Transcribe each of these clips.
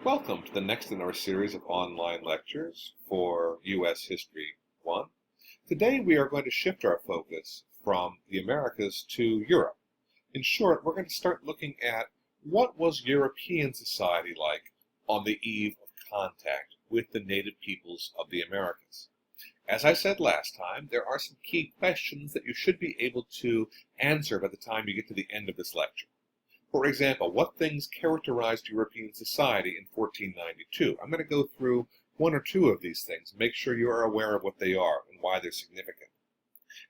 Welcome to the next in our series of online lectures for U.S. History 1. Today we are going to shift our focus from the Americas to Europe. In short, we're going to start looking at what was European society like on the eve of contact with the native peoples of the Americas. As I said last time, there are some key questions that you should be able to answer by the time you get to the end of this lecture. For example, what things characterized European society in 1492? I'm going to go through one or two of these things, make sure you are aware of what they are and why they're significant.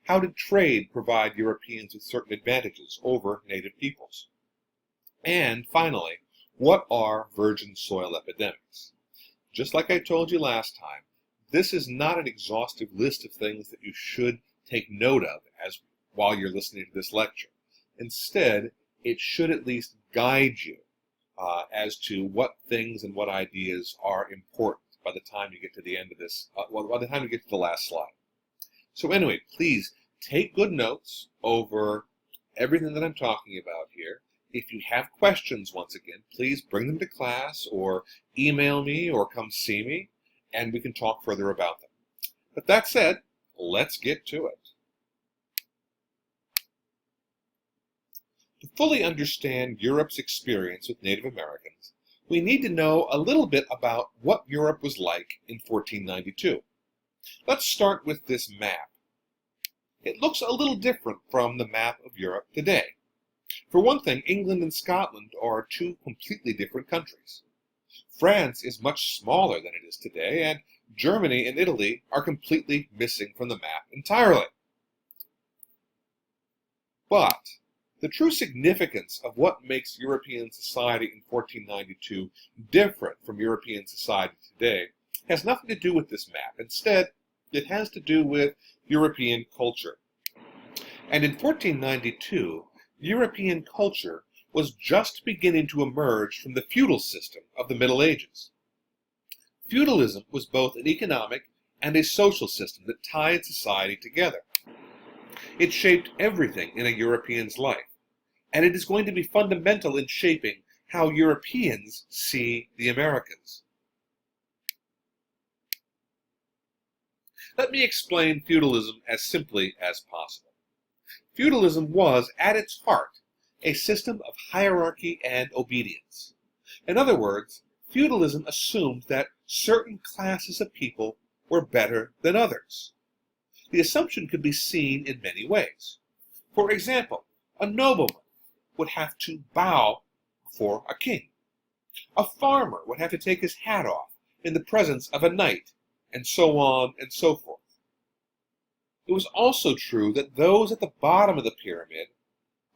How did trade provide Europeans with certain advantages over native peoples? And finally, what are virgin soil epidemics? Just like I told you last time, this is not an exhaustive list of things that you should take note of while you're listening to this lecture. Instead, it should at least guide you as to what things and what ideas are important by the time you get to the end of this, by the time you get to the last slide. So anyway, please take good notes over everything that I'm talking about here. If you have questions, once again, please bring them to class or email me or come see me, and we can talk further about them. But that said, let's get to it. To fully understand Europe's experience with Native Americans, we need to know a little bit about what Europe was like in 1492. Let's start with this map. It looks a little different from the map of Europe today. For one thing, England and Scotland are two completely different countries. France is much smaller than it is today, and Germany and Italy are completely missing from the map entirely. But the true significance of what makes European society in 1492 different from European society today has nothing to do with this map. Instead, it has to do with European culture. And in 1492, European culture was just beginning to emerge from the feudal system of the Middle Ages. Feudalism was both an economic and a social system that tied society together. It shaped everything in a European's life, and it is going to be fundamental in shaping how Europeans see the Americas. Let me explain feudalism as simply as possible. Feudalism was, at its heart, a system of hierarchy and obedience. In other words, feudalism assumed that certain classes of people were better than others. The assumption could be seen in many ways. For example, a nobleman would have to bow before a king. A farmer would have to take his hat off in the presence of a knight, and so on and so forth. It was also true that those at the bottom of the pyramid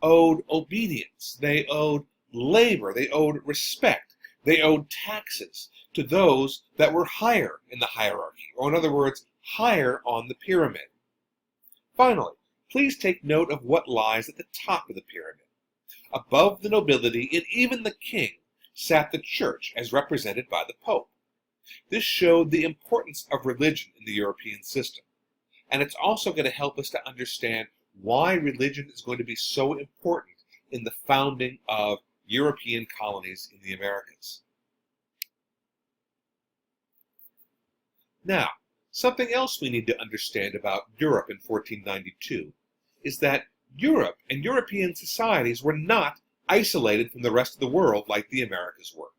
owed obedience, they owed labor, they owed respect, they owed taxes to those that were higher in the hierarchy, or in other words, higher on the pyramid. Finally, please take note of what lies at the top of the pyramid. Above the nobility and even the king sat the church as represented by the Pope. This showed the importance of religion in the European system. And it's also going to help us to understand why religion is going to be so important in the founding of European colonies in the Americas. Now, something else we need to understand about Europe in 1492 is that Europe and European societies were not isolated from the rest of the world like the Americas were.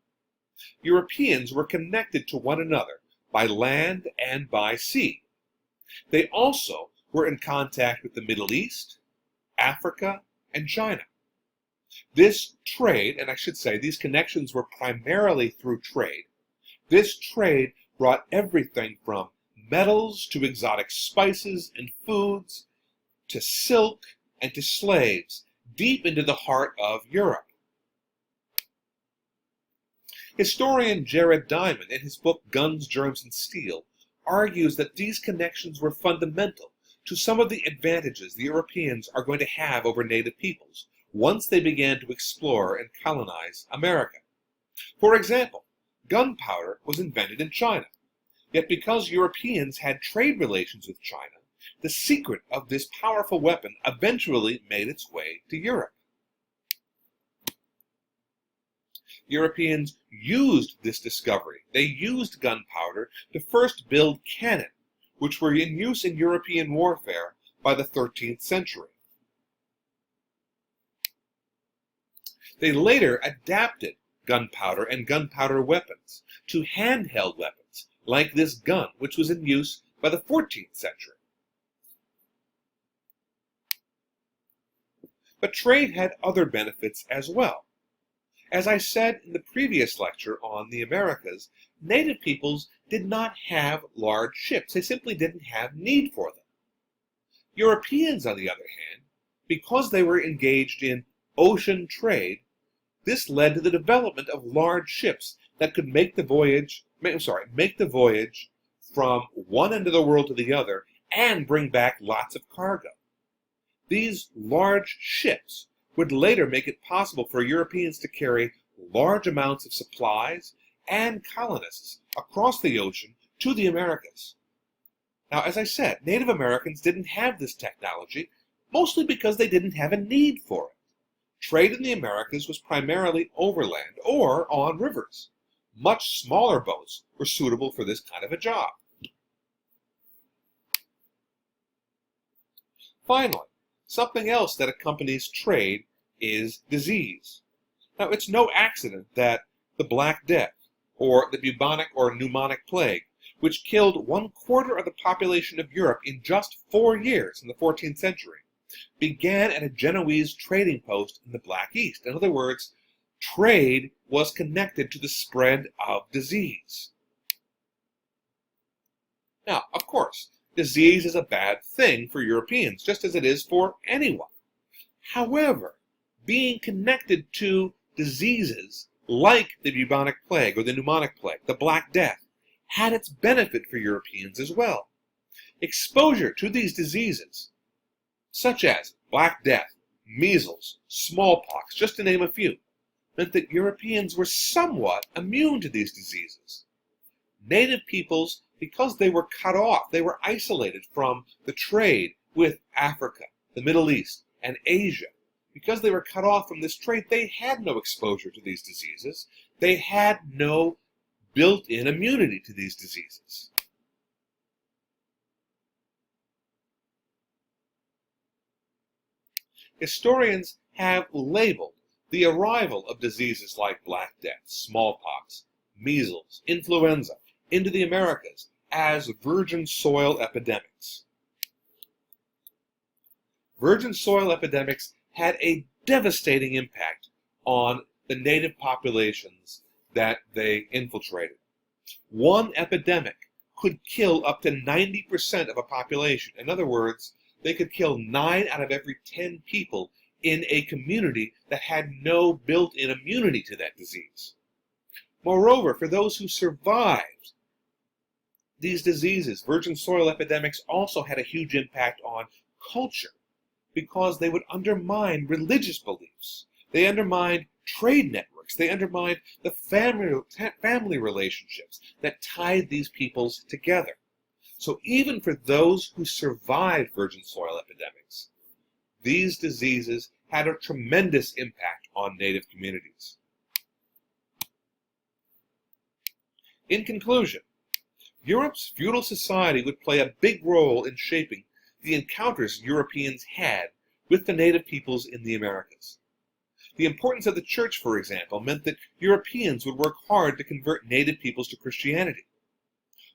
Europeans were connected to one another by land and by sea. They also were in contact with the Middle East, Africa, and China. This trade, and I should say these connections were primarily through trade. This trade brought everything from metals to exotic spices and foods, to silk and to slaves, deep into the heart of Europe. Historian Jared Diamond, in his book Guns, Germs, and Steel, argues that these connections were fundamental to some of the advantages the Europeans are going to have over native peoples once they began to explore and colonize America. For example, gunpowder was invented in China. Yet because Europeans had trade relations with China, the secret of this powerful weapon eventually made its way to Europe. Europeans used this discovery. They used gunpowder to first build cannon, which were in use in European warfare by the 13th century. They later adapted gunpowder and gunpowder weapons to handheld weapons, like this gun, which was in use by the 14th century. But trade had other benefits as well. As I said in the previous lecture on the Americas, native peoples did not have large ships. They simply didn't have need for them. Europeans, on the other hand, because they were engaged in ocean trade, this led to the development of large ships that could make the voyage from one end of the world to the other and bring back lots of cargo. These large ships would later make it possible for Europeans to carry large amounts of supplies and colonists across the ocean to the Americas. Now, as I said, Native Americans didn't have this technology, mostly because they didn't have a need for it. Trade in the Americas was primarily overland or on rivers. Much smaller boats were suitable for this kind of a job. Finally, something else that accompanies trade is disease. Now, it's no accident that the Black Death, or the bubonic or pneumonic plague, which killed 1/4 of the population of Europe in just 4 years in the 14th century, began at a Genoese trading post in the Black East. In other words, trade was connected to the spread of disease. Now, of course, disease is a bad thing for Europeans, just as it is for anyone. However, being connected to diseases like the bubonic plague or the pneumonic plague, the Black Death, had its benefit for Europeans as well. Exposure to these diseases, such as Black Death, measles, smallpox, just to name a few, meant that Europeans were somewhat immune to these diseases. Native peoples, because they were cut off, they were isolated from the trade with Africa, the Middle East, and Asia. Because they were cut off from this trade, they had no exposure to these diseases. They had no built-in immunity to these diseases. Historians have labeled the arrival of diseases like Black Death, smallpox, measles, influenza into the Americas as virgin soil epidemics. Virgin soil epidemics had a devastating impact on the native populations that they infiltrated. One epidemic could kill up to 90% of a population. In other words, they could kill 9 out of every 10 people in a community that had no built-in immunity to that disease. Moreover, for those who survived these diseases, virgin soil epidemics also had a huge impact on culture, because they would undermine religious beliefs. They undermined trade networks. They undermined the family relationships that tied these peoples together. So even for those who survived virgin soil epidemics, these diseases had a tremendous impact on native communities. In conclusion, Europe's feudal society would play a big role in shaping the encounters Europeans had with the native peoples in the Americas. The importance of the church, for example, meant that Europeans would work hard to convert native peoples to Christianity.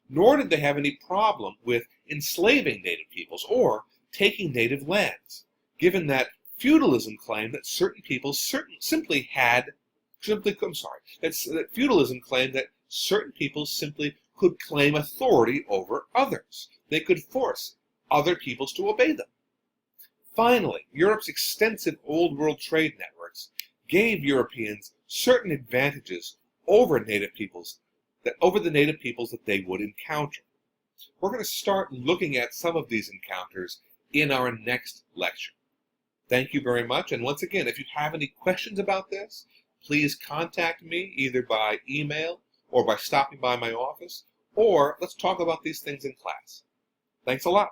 Nor did they have any problem with enslaving native peoples or taking native lands, given that feudalism claimed that certain peoples simply could claim authority over others. They could force other peoples to obey them. Finally, Europe's extensive Old World trade networks gave Europeans certain advantages over the native peoples that they would encounter. We're going to start looking at some of these encounters in our next lecture. Thank you very much, and once again, if you have any questions about this, please contact me either by email or by stopping by my office, or let's talk about these things in class. Thanks a lot.